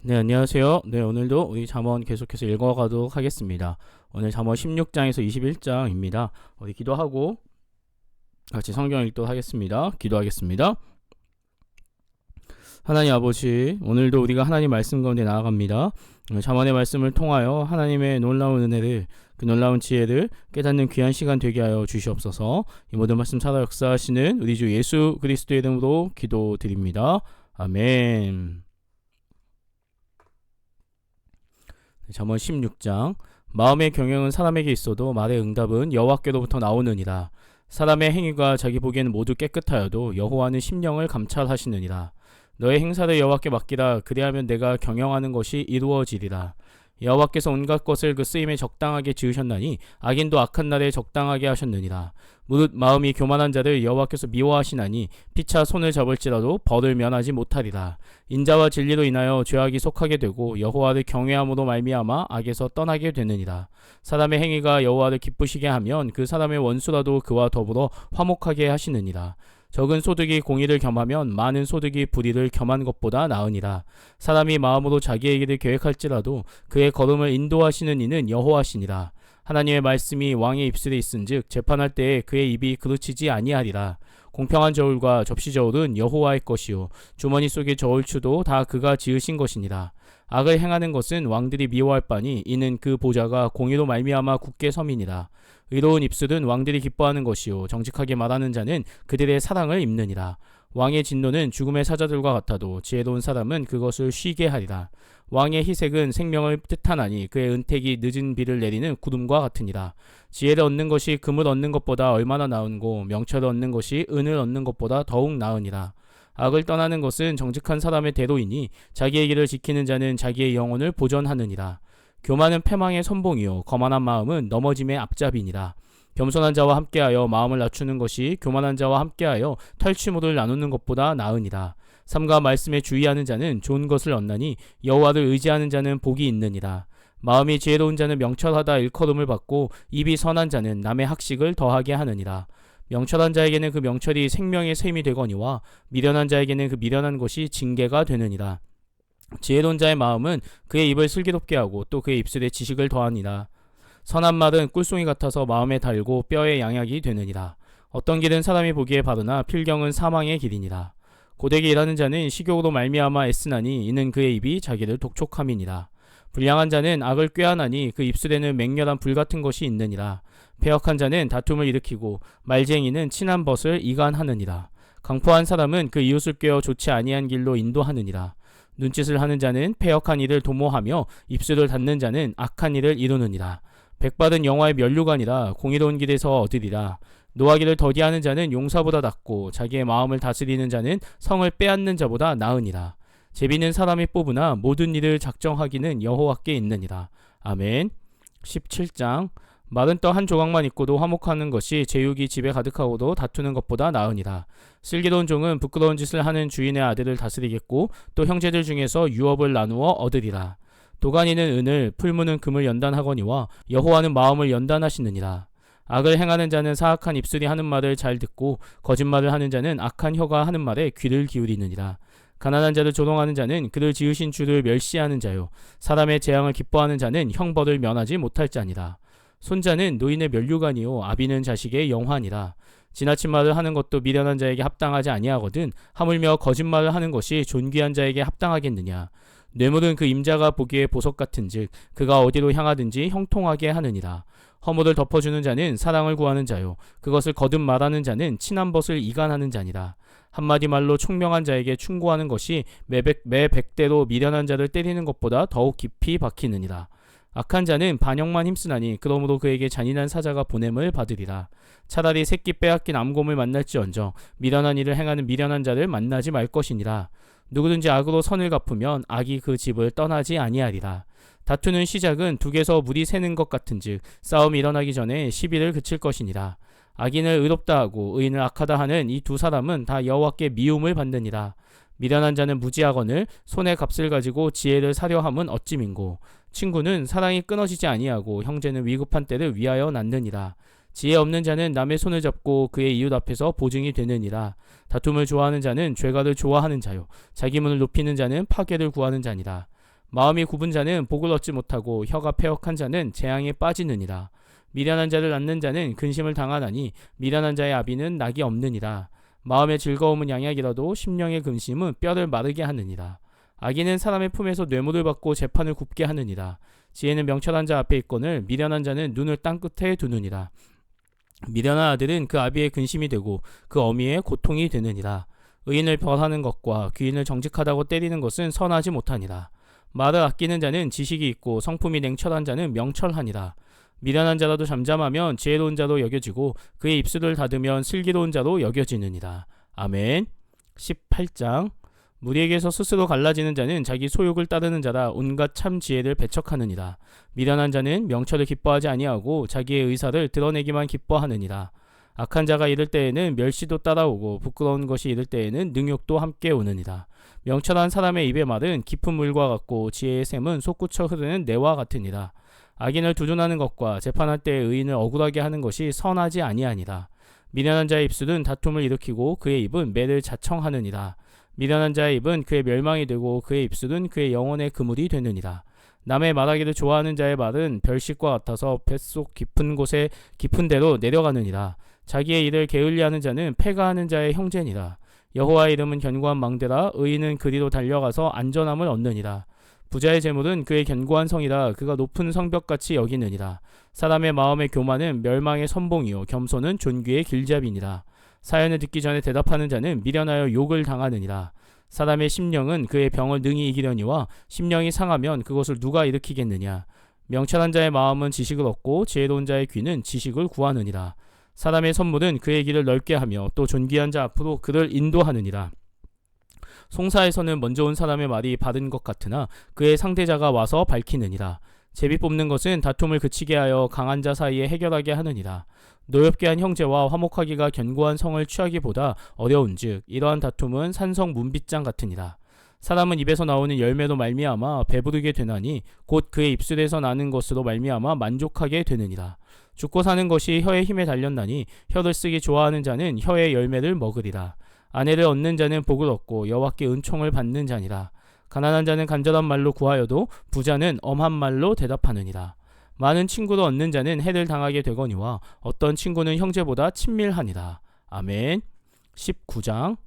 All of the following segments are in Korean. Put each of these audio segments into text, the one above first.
네, 안녕하세요. 네, 오늘도 우리 잠언 계속해서 읽어가도록 하겠습니다. 오늘 잠언 16장에서 21장입니다. 우리 기도하고 같이 성경 읽도록 하겠습니다. 기도하겠습니다. 하나님 아버지, 오늘도 우리가 하나님 말씀 가운데 나아갑니다. 오늘 잠언의 말씀을 통하여 하나님의 놀라운 은혜를, 그 놀라운 지혜를 깨닫는 귀한 시간 되게 하여 주시옵소서. 이 모든 말씀 살아 역사하시는 우리 주 예수 그리스도의 이름으로 기도드립니다. 아멘. 잠언 16장. 마음의 경영은 사람에게 있어도 말의 응답은 여호와께로부터 나오느니라. 사람의 행위가 자기 보기에는 모두 깨끗하여도 여호와는 심령을 감찰하시느니라. 너의 행사를 여호와께 맡기라. 그리하면 내가 경영하는 것이 이루어지리라. 여호와께서 온갖 것을 그 쓰임에 적당하게 지으셨나니 악인도 악한 날에 적당하게 하셨느니라. 무릇 마음이 교만한 자를 여호와께서 미워하시나니 피차 손을 잡을지라도 벌을 면하지 못하리라. 인자와 진리로 인하여 죄악이 속하게 되고 여호와를 경외함으로 말미암아 악에서 떠나게 되느니라. 사람의 행위가 여호와를 기쁘시게 하면 그 사람의 원수라도 그와 더불어 화목하게 하시느니라. 적은 소득이 공의를 겸하면 많은 소득이 불의를 겸한 것보다 나으니라. 사람이 마음으로 자기의 길을 계획할지라도 그의 걸음을 인도하시는 이는 여호와시니라. 하나님의 말씀이 왕의 입술에 있은즉 재판할 때에 그의 입이 그르치지 아니하리라. 공평한 저울과 접시 저울은 여호와의 것이요 주머니 속의 저울추도 다 그가 지으신 것이니라. 악을 행하는 것은 왕들이 미워할 바니 이는 그 보좌가 공의로 말미암아 굳게 섬이니라. 의로운 입술은 왕들이 기뻐하는 것이요 정직하게 말하는 자는 그들의 사랑을 입느니라. 왕의 진노는 죽음의 사자들과 같아도 지혜로운 사람은 그것을 쉬게 하리라. 왕의 희색은 생명을 뜻하나니 그의 은택이 늦은 비를 내리는 구름과 같으니라. 지혜를 얻는 것이 금을 얻는 것보다 얼마나 나은고 명철을 얻는 것이 은을 얻는 것보다 더욱 나으니라. 악을 떠나는 것은 정직한 사람의 대로이니 자기의 길을 지키는 자는 자기의 영혼을 보전하느니라. 교만은 패망의 선봉이요 거만한 마음은 넘어짐의 앞잡이니라. 겸손한 자와 함께하여 마음을 낮추는 것이 교만한 자와 함께하여 탈취물을 나누는 것보다 나으니라. 삼가 말씀에 주의하는 자는 좋은 것을 얻나니 여호와를 의지하는 자는 복이 있느니라. 마음이 지혜로운 자는 명철하다 일컬음을 받고 입이 선한 자는 남의 학식을 더하게 하느니라. 명철한 자에게는 그 명철이 생명의 셈이 되거니와 미련한 자에게는 그 미련한 것이 징계가 되느니라. 지혜로운 자의 마음은 그의 입을 슬기롭게 하고 또 그의 입술에 지식을 더하니라. 선한 말은 꿀송이 같아서 마음에 달고 뼈에 양약이 되느니라. 어떤 길은 사람이 보기에 바르나 필경은 사망의 길이니라. 고되게 일하는 자는 식욕으로 말미암아 애쓰나니 이는 그의 입이 자기를 독촉함이니라. 불량한 자는 악을 꾀하나니 그 입술에는 맹렬한 불 같은 것이 있느니라. 패역한 자는 다툼을 일으키고 말쟁이는 친한 벗을 이간하느니라. 강포한 사람은 그 이웃을 꾀어 좋지 아니한 길로 인도하느니라. 눈짓을 하는 자는 패역한 일을 도모하며 입술을 닫는 자는 악한 일을 이루느니라. 백발은 영화의 면류관이라 공의로운 길에서 얻으리라. 노하기를 더디하는 자는 용사보다 낫고 자기의 마음을 다스리는 자는 성을 빼앗는 자보다 나으니라. 제비는 사람이 뽑으나 모든 일을 작정하기는 여호와께 있느니라. 아멘. 17장. 마른 떡 한 조각만 있고도 화목하는 것이 제육이 집에 가득하고도 다투는 것보다 나으니라. 슬기로운 종은 부끄러운 짓을 하는 주인의 아들을 다스리겠고 또 형제들 중에서 유업을 나누어 얻으리라. 도가니는 은을 풀무는 금을 연단하거니와 여호와는 마음을 연단하시느니라. 악을 행하는 자는 사악한 입술이 하는 말을 잘 듣고 거짓말을 하는 자는 악한 혀가 하는 말에 귀를 기울이느니라. 가난한 자를 조롱하는 자는 그를 지으신 주를 멸시하는 자요 사람의 재앙을 기뻐하는 자는 형벌을 면하지 못할 자니라. 손자는 노인의 면류관이요 아비는 자식의 영화니라. 지나친 말을 하는 것도 미련한 자에게 합당하지 아니하거든 하물며 거짓말을 하는 것이 존귀한 자에게 합당하겠느냐. 뇌물은 그 임자가 보기에 보석 같은즉 그가 어디로 향하든지 형통하게 하느니라. 허물을 덮어주는 자는 사랑을 구하는 자요 그것을 거듭 말하는 자는 친한 벗을 이간하는 자니라. 한마디 말로 총명한 자에게 충고하는 것이 매 백대로 미련한 자를 때리는 것보다 더욱 깊이 박히느니라. 악한 자는 반역만 힘쓰나니 그러므로 그에게 잔인한 사자가 보냄을 받으리라. 차라리 새끼 빼앗긴 암곰을 만날지언정 미련한 일을 행하는 미련한 자를 만나지 말 것이니라. 누구든지 악으로 선을 갚으면 악이 그 집을 떠나지 아니하리라. 다투는 시작은 둑에서 물이 새는 것 같은즉 싸움이 일어나기 전에 시비를 그칠 것이니라. 악인을 의롭다 하고 의인을 악하다 하는 이 두 사람은 다 여호와께 미움을 받느니라. 미련한 자는 무지하거늘 손에 값을 가지고 지혜를 사려 함은 어찌민고. 친구는 사랑이 끊어지지 아니하고 형제는 위급한 때를 위하여 낳느니라. 지혜 없는 자는 남의 손을 잡고 그의 이웃 앞에서 보증이 되느니라. 다툼을 좋아하는 자는 죄가를 좋아하는 자요 자기 문을 높이는 자는 파괴를 구하는 자니라. 마음이 굽은 자는 복을 얻지 못하고 혀가 패역한 자는 재앙에 빠지느니라. 미련한 자를 낳는 자는 근심을 당하나니 미련한 자의 아비는 낙이 없느니라. 마음의 즐거움은 양약이라도 심령의 근심은 뼈를 마르게 하느니라. 악인은 사람의 품에서 뇌물을 받고 재판을 굽게 하느니라. 지혜는 명철한 자 앞에 있거늘 미련한 자는 눈을 땅 끝에 두느니라. 미련한 아들은 그 아비의 근심이 되고 그 어미의 고통이 되느니라. 의인을 벌하는 것과 귀인을 정직하다고 때리는 것은 선하지 못하니라. 말을 아끼는 자는 지식이 있고 성품이 냉철한 자는 명철하니라. 미련한 자라도 잠잠하면 지혜로운 자로 여겨지고 그의 입술을 닫으면 슬기로운 자로 여겨지느니라. 아멘. 18장. 무리에게서 스스로 갈라지는 자는 자기 소욕을 따르는 자라 온갖 참 지혜를 배척하느니라. 미련한 자는 명철을 기뻐하지 아니하고 자기의 의사를 드러내기만 기뻐하느니라. 악한 자가 이를 때에는 멸시도 따라오고 부끄러운 것이 이를 때에는 능욕도 함께 오느니라. 명철한 사람의 입의 말은 깊은 물과 같고 지혜의 샘은 솟구쳐 흐르는 내와 같으니라. 악인을 두둔하는 것과 재판할 때에 의인을 억울하게 하는 것이 선하지 아니하니라. 미련한 자의 입술은 다툼을 일으키고 그의 입은 매를 자청하느니라. 미련한 자의 입은 그의 멸망이 되고 그의 입술은 그의 영혼의 그물이 되느니라. 남의 말하기를 좋아하는 자의 말은 별식과 같아서 뱃속 깊은 곳에 깊은 데로 내려가느니라. 자기의 일을 게을리하는 자는 패가하는 자의 형제니라. 여호와의 이름은 견고한 망대라. 의인은 그리로 달려가서 안전함을 얻느니라. 부자의 재물은 그의 견고한 성이라. 그가 높은 성벽같이 여기느니라. 사람의 마음의 교만은 멸망의 선봉이요 겸손은 존귀의 길잡이니라. 사연을 듣기 전에 대답하는 자는 미련하여 욕을 당하느니라. 사람의 심령은 그의 병을 능히 이기려니와 심령이 상하면 그것을 누가 일으키겠느냐. 명철한 자의 마음은 지식을 얻고 지혜로운 자의 귀는 지식을 구하느니라. 사람의 선물은 그의 길을 넓게 하며 또 존귀한 자 앞으로 그를 인도하느니라. 송사에서는 먼저 온 사람의 말이 바른 것 같으나 그의 상대자가 와서 밝히느니라. 제비 뽑는 것은 다툼을 그치게 하여 강한 자 사이에 해결하게 하느니라. 노엽게 한 형제와 화목하기가 견고한 성을 취하기보다 어려운즉 이러한 다툼은 산성 문빗장 같으니라. 사람은 입에서 나오는 열매로 말미암아 배부르게 되나니 곧 그의 입술에서 나는 것으로 말미암아 만족하게 되느니라. 죽고 사는 것이 혀의 힘에 달렸나니 혀를 쓰기 좋아하는 자는 혀의 열매를 먹으리라. 아내를 얻는 자는 복을 얻고 여호와께 은총을 받는 자니라. 가난한 자는 간절한 말로 구하여도 부자는 엄한 말로 대답하느니라. 많은 친구를 얻는 자는 해를 당하게 되거니와 어떤 친구는 형제보다 친밀하니라. 아멘. 19장.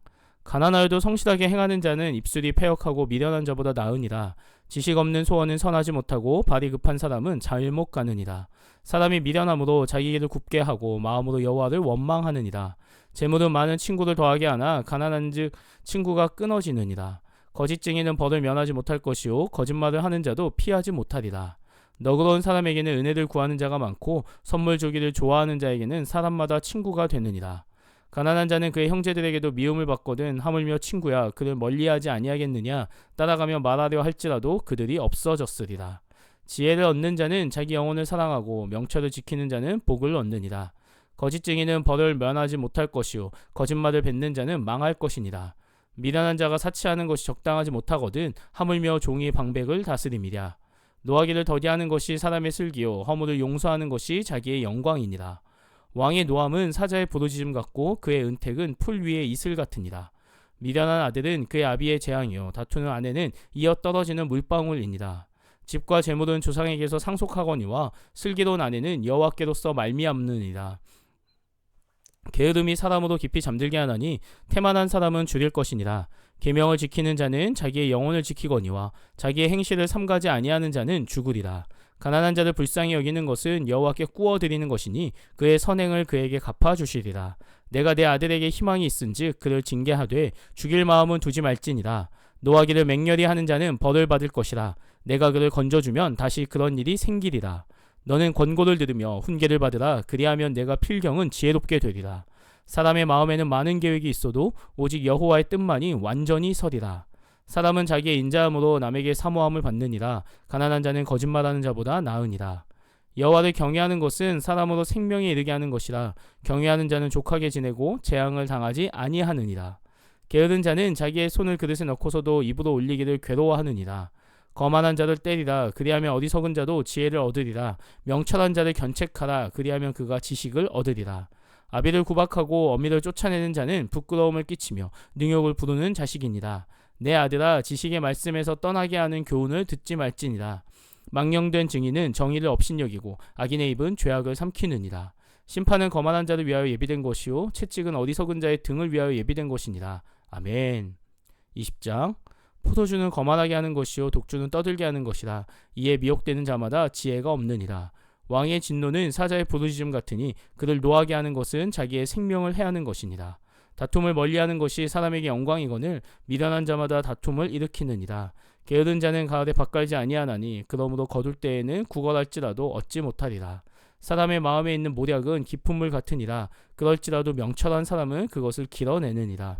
가난하여도 성실하게 행하는 자는 입술이 패역하고 미련한 자보다 나으니라. 지식 없는 소원은 선하지 못하고 발이 급한 사람은 잘못 가느니라. 사람이 미련함으로 자기 길을 굽게 하고 마음으로 여호와를 원망하느니라. 재물은 많은 친구를 더하게 하나 가난한즉 친구가 끊어지느니라. 거짓쟁이는 벌을 면하지 못할 것이요 거짓말을 하는 자도 피하지 못하리라. 너그러운 사람에게는 은혜를 구하는 자가 많고 선물 주기를 좋아하는 자에게는 사람마다 친구가 되느니라. 가난한 자는 그의 형제들에게도 미움을 받거든 하물며 친구야 그를 멀리하지 아니하겠느냐. 따라가며 말하려 할지라도 그들이 없어졌으리라. 지혜를 얻는 자는 자기 영혼을 사랑하고 명철을 지키는 자는 복을 얻느니라. 거짓쟁이는 벌을 면하지 못할 것이요 거짓말을 뱉는 자는 망할 것이니라. 미련한 자가 사치하는 것이 적당하지 못하거든 하물며 종이 방백을 다스림이랴. 노하기를 더디하는 것이 사람의 슬기요 허물을 용서하는 것이 자기의 영광이니라. 왕의 노함은 사자의 부르짖음 같고 그의 은택은 풀 위의 이슬 같으니라. 미련한 아들은 그의 아비의 재앙이요 다투는 아내는 이어 떨어지는 물방울이니라. 집과 재물은 조상에게서 상속하거니와 슬기로운 아내는 여호와께로서 말미암느니라. 게으름이 사람으로 깊이 잠들게 하나니 태만한 사람은 줄일 것이니라. 계명을 지키는 자는 자기의 영혼을 지키거니와 자기의 행실을 삼가지 아니하는 자는 죽으리라. 가난한 자를 불쌍히 여기는 것은 여호와께 꾸어드리는 것이니 그의 선행을 그에게 갚아주시리라. 내가 내 아들에게 희망이 있은즉 그를 징계하되 죽일 마음은 두지 말지니라. 노하기를 맹렬히 하는 자는 벌을 받을 것이라. 내가 그를 건져주면 다시 그런 일이 생기리라. 너는 권고를 들으며 훈계를 받으라. 그리하면 내가 필경은 지혜롭게 되리라. 사람의 마음에는 많은 계획이 있어도 오직 여호와의 뜻만이 완전히 서리라. 사람은 자기의 인자함으로 남에게 사모함을 받느니라. 가난한 자는 거짓말하는 자보다 나으니라. 여호와를 경외하는 것은 사람으로 생명에 이르게 하는 것이라. 경외하는 자는 족하게 지내고 재앙을 당하지 아니하느니라. 게으른 자는 자기의 손을 그릇에 넣고서도 입으로 올리기를 괴로워하느니라. 거만한 자를 때리라. 그리하면 어리석은 자도 지혜를 얻으리라. 명철한 자를 견책하라. 그리하면 그가 지식을 얻으리라. 아비를 구박하고 어미를 쫓아내는 자는 부끄러움을 끼치며 능욕을 부르는 자식이니라. 내 아들아, 지식의 말씀에서 떠나게 하는 교훈을 듣지 말지니라. 망령된 증인은 정의를 업신여기고 악인의 입은 죄악을 삼키느니라. 심판은 거만한 자를 위하여 예비된 것이요 채찍은 어리석은 자의 등을 위하여 예비된 것이니라. 아멘. 20장. 포도주는 거만하게 하는 것이요 독주는 떠들게 하는 것이라. 이에 미혹되는 자마다 지혜가 없느니라. 왕의 진노는 사자의 부르짖음 같으니 그를 노하게 하는 것은 자기의 생명을 해하는 것이니라. 다툼을 멀리하는 것이 사람에게 영광이거늘 미련한 자마다 다툼을 일으키느니라. 게으른 자는 가을에 밭갈지 아니하나니 그러므로 거둘 때에는 구걸할지라도 얻지 못하리라. 사람의 마음에 있는 모략은 깊은 물 같으니라. 그럴지라도 명철한 사람은 그것을 길어내느니라.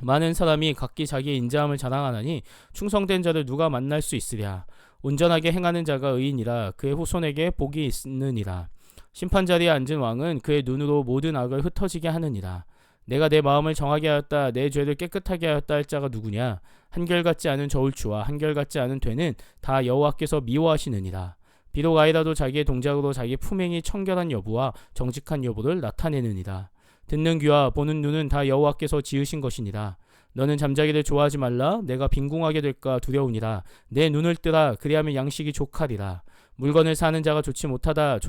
많은 사람이 각기 자기의 인자함을 자랑하나니 충성된 자를 누가 만날 수 있으랴. 온전하게 행하는 자가 의인이라. 그의 후손에게 복이 있느니라. 심판자리에 앉은 왕은 그의 눈으로 모든 악을 흩어지게 하느니라. 내가 내 마음을 정하게 하였다, 내 죄를 깨끗하게 하였다 할 자가 누구냐? 한결같지 않은 저울추와 한결같지 않은 되는 다 여호와께서 미워하시느니라. 비록 아이라도 자기의 동작으로 자기 품행이 청결한 여부와 정직한 여부를 나타내느니라. 듣는 귀와 보는 눈은 다 여호와께서 지으신 것이니라. 너는 잠자기를 좋아하지 말라. 내가 빈궁하게 될까 두려우니라. 내 눈을 뜨라. 그리하면 양식이 족하리라. 물건을 사는 자가 좋지 못하다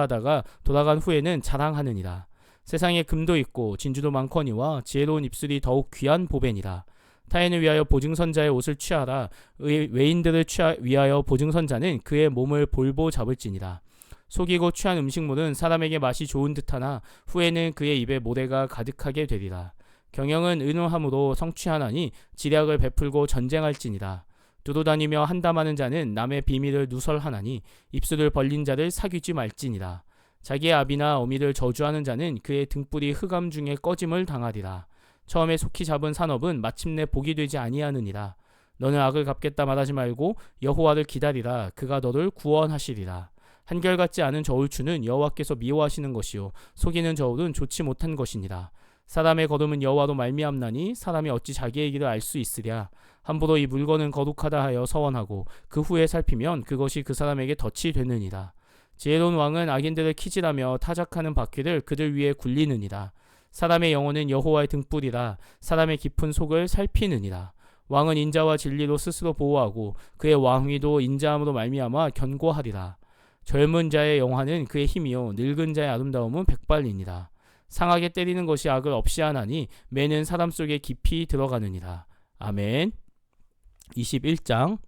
하다가 돌아간 후에는 자랑하느니라. 세상에 금도 있고 진주도 많거니와 지혜로운 입술이 더욱 귀한 보배니라. 타인을 위하여 보증선자의 옷을 취하라. 외인들을 위하여 보증선자는 그의 몸을 볼보 잡을지니라. 속이고 취한 음식물은 사람에게 맛이 좋은 듯하나 후에는 그의 입에 모래가 가득하게 되리라. 경영은 의논함으로 성취하나니 지략을 베풀고 전쟁할지니라. 두루다니며 한담하는 자는 남의 비밀을 누설하나니 입술을 벌린 자를 사귀지 말지니라. 자기의 아비나 어미를 저주하는 자는 그의 등불이 흑암 중에 꺼짐을 당하리라. 처음에 속히 잡은 산업은 마침내 복이 되지 아니하느니라. 너는 악을 갚겠다 말하지 말고 여호와를 기다리라. 그가 너를 구원하시리라. 한결같지 않은 저울추는 여호와께서 미워하시는 것이요 속이는 저울은 좋지 못한 것이니라. 사람의 걸음은 여호와로 말미암나니 사람이 어찌 자기의 길을 알 수 있으랴. 함부로 이 물건은 거룩하다 하여 서원하고 그 후에 살피면 그것이 그 사람에게 덫이 되느니라. 지혜로운 왕은 악인들을 키질하며 타작하는 바퀴를 그들 위에 굴리느니라. 사람의 영혼은 여호와의 등불이라. 사람의 깊은 속을 살피느니라. 왕은 인자와 진리로 스스로 보호하고 그의 왕위도 인자함으로 말미암아 견고하리라. 젊은 자의 영화는 그의 힘이요 늙은 자의 아름다움은 백발이니라. 상하게 때리는 것이 악을 없이 하나니 매는 사람 속에 깊이 들어가느니라. 아멘. 21장.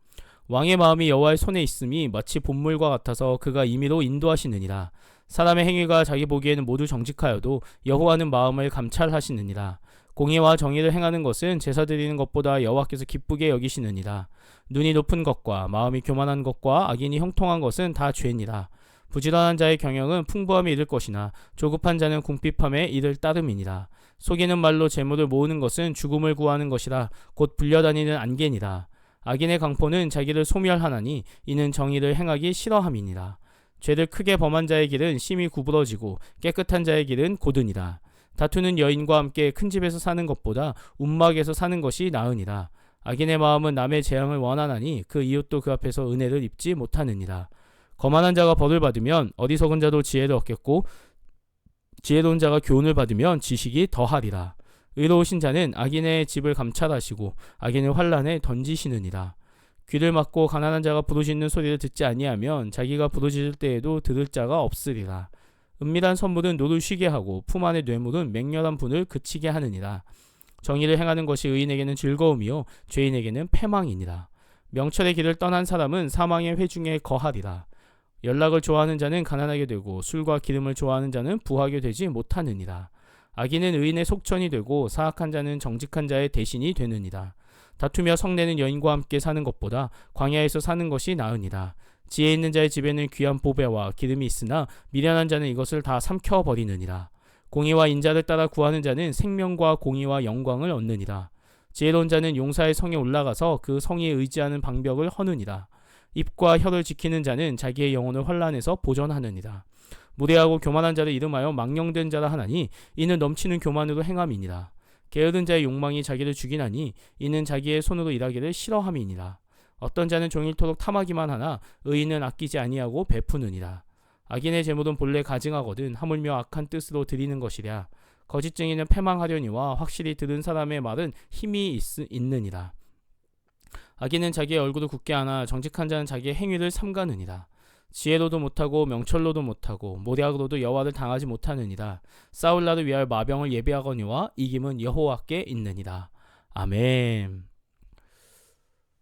왕의 마음이 여호와의 손에 있음이 마치 봇물과 같아서 그가 임의로 인도하시느니라. 사람의 행위가 자기 보기에는 모두 정직하여도 여호와는 마음을 감찰하시느니라. 공의와 정의를 행하는 것은 제사 드리는 것보다 여호와께서 기쁘게 여기시느니라. 눈이 높은 것과 마음이 교만한 것과 악인이 형통한 것은 다 죄니라. 부지런한 자의 경영은 풍부함에 이를 것이나 조급한 자는 궁핍함에 이를 따름이니라. 속이는 말로 재물을 모으는 것은 죽음을 구하는 것이라. 곧 불려다니는 안개니라. 악인의 강포는 자기를 소멸하나니 이는 정의를 행하기 싫어함이니라. 죄를 크게 범한 자의 길은 심히 구부러지고 깨끗한 자의 길은 고드니라. 다투는 여인과 함께 큰 집에서 사는 것보다 움막에서 사는 것이 나으니라. 악인의 마음은 남의 재앙을 원하나니 그 이웃도 그 앞에서 은혜를 입지 못하느니라. 거만한 자가 벌을 받으면 어리석은 자도 지혜를 얻겠고 지혜로운 자가 교훈을 받으면 지식이 더하리라. 의로우신 자는 악인의 집을 감찰하시고 악인을 환란에 던지시느니라. 귀를 막고 가난한 자가 부르짖는 소리를 듣지 아니하면 자기가 부르짖을 때에도 들을 자가 없으리라. 은밀한 선물은 노를 쉬게 하고 품 안의 뇌물은 맹렬한 분을 그치게 하느니라. 정의를 행하는 것이 의인에게는 즐거움이요 죄인에게는 패망이니라. 명철의 길을 떠난 사람은 사망의 회중에 거하리라. 연락을 좋아하는 자는 가난하게 되고 술과 기름을 좋아하는 자는 부하게 되지 못하느니라. 악인은 의인의 속천이 되고 사악한 자는 정직한 자의 대신이 되느니라. 다투며 성내는 여인과 함께 사는 것보다 광야에서 사는 것이 나으니라. 지혜 있는 자의 집에는 귀한 보배와 기름이 있으나 미련한 자는 이것을 다 삼켜버리느니라. 공의와 인자를 따라 구하는 자는 생명과 공의와 영광을 얻느니라. 지혜로운 자는 용사의 성에 올라가서 그 성에 의지하는 방벽을 허느니라. 입과 혀를 지키는 자는 자기의 영혼을 환난에서 보전하느니라. 무례하고 교만한 자를 이름하여 망령된 자라 하나니 이는 넘치는 교만으로 행함이니라. 게으른 자의 욕망이 자기를 죽이나니 이는 자기의 손으로 일하기를 싫어함이니라. 어떤 자는 종일토록 탐하기만 하나 의인은 아끼지 아니하고 베푸느니라. 악인의 재물은 본래 가증하거든 하물며 악한 뜻으로 드리는 것이랴. 거짓 증인은 패망하려니와 확실히 들은 사람의 말은 힘이 있느니라. 악인은 자기의 얼굴을 굳게 하나 정직한 자는 자기의 행위를 삼가느니라. 지혜로도 못하고 명철로도 못하고 모략으로도 여호와를 당하지 못하느니라. 싸울 날을 위하여 마병을 예비하거니와 이김은 여호와께 있느니라. 아멘.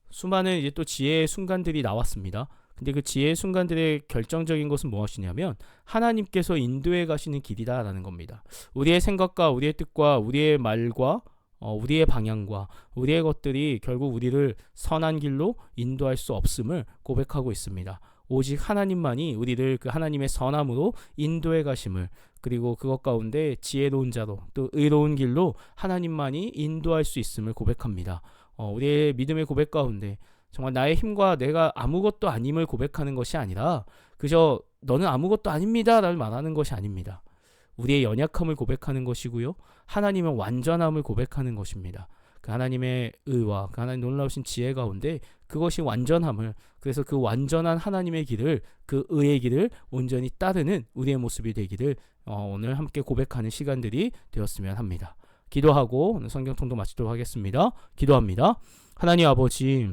수많은 이제 또 지혜의 순간들이 나왔습니다. 근데 그 지혜의 순간들의 결정적인 것은 무엇이냐면 하나님께서 인도해 가시는 길이다라는 겁니다. 우리의 생각과 우리의 뜻과 우리의 말과 우리의 방향과 우리의 것들이 결국 우리를 선한 길로 인도할 수 없음을 고백하고 있습니다. 오직 하나님만이 우리를 그 하나님의 선함으로 인도해 가심을, 그리고 그것 가운데 지혜로운 자로 또 의로운 길로 하나님만이 인도할 수 있음을 고백합니다. 우리의 믿음의 고백 가운데 정말 나의 힘과 내가 아무것도 아님을 고백하는 것이 아니라 그저 너는 아무것도 아닙니다 라고 말하는 것이 아닙니다. 우리의 연약함을 고백하는 것이고요, 하나님의 완전함을 고백하는 것입니다. 그 하나님의 의와 그 하나님 놀라우신 지혜 가운데 그것이 완전함을, 그래서 그 완전한 하나님의 길을, 그 의의 길을 온전히 따르는 우리의 모습이 되기를 오늘 함께 고백하는 시간들이 되었으면 합니다. 기도하고 오늘 성경통도 마치도록 하겠습니다. 기도합니다. 하나님 아버지,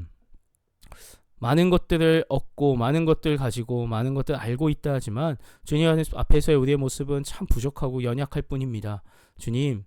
많은 것들을 얻고 많은 것들을 가지고 많은 것들을 알고 있다 하지만 주님 앞에서의 우리의 모습은 참 부족하고 연약할 뿐입니다. 주님,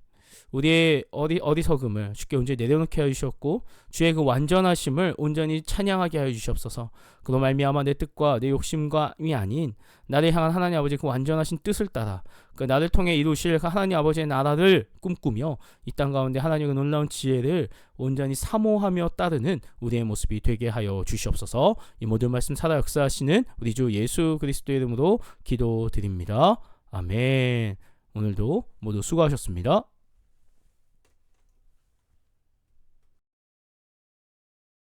우리의 어리석음을 주께 온전히 내려놓게 하여 주셨고 주의 그 완전하심을 온전히 찬양하게 하여 주시옵소서. 그로 말미암아 내 뜻과 내 욕심과이 아닌 나를 향한 하나님 아버지 그 완전하신 뜻을 따라 그 나를 통해 이루실 하나님 아버지의 나라를 꿈꾸며 이 땅 가운데 하나님의 놀라운 지혜를 온전히 사모하며 따르는 우리의 모습이 되게 하여 주시옵소서. 이 모든 말씀 살아 역사하시는 우리 주 예수 그리스도의 이름으로 기도드립니다. 아멘. 오늘도 모두 수고하셨습니다.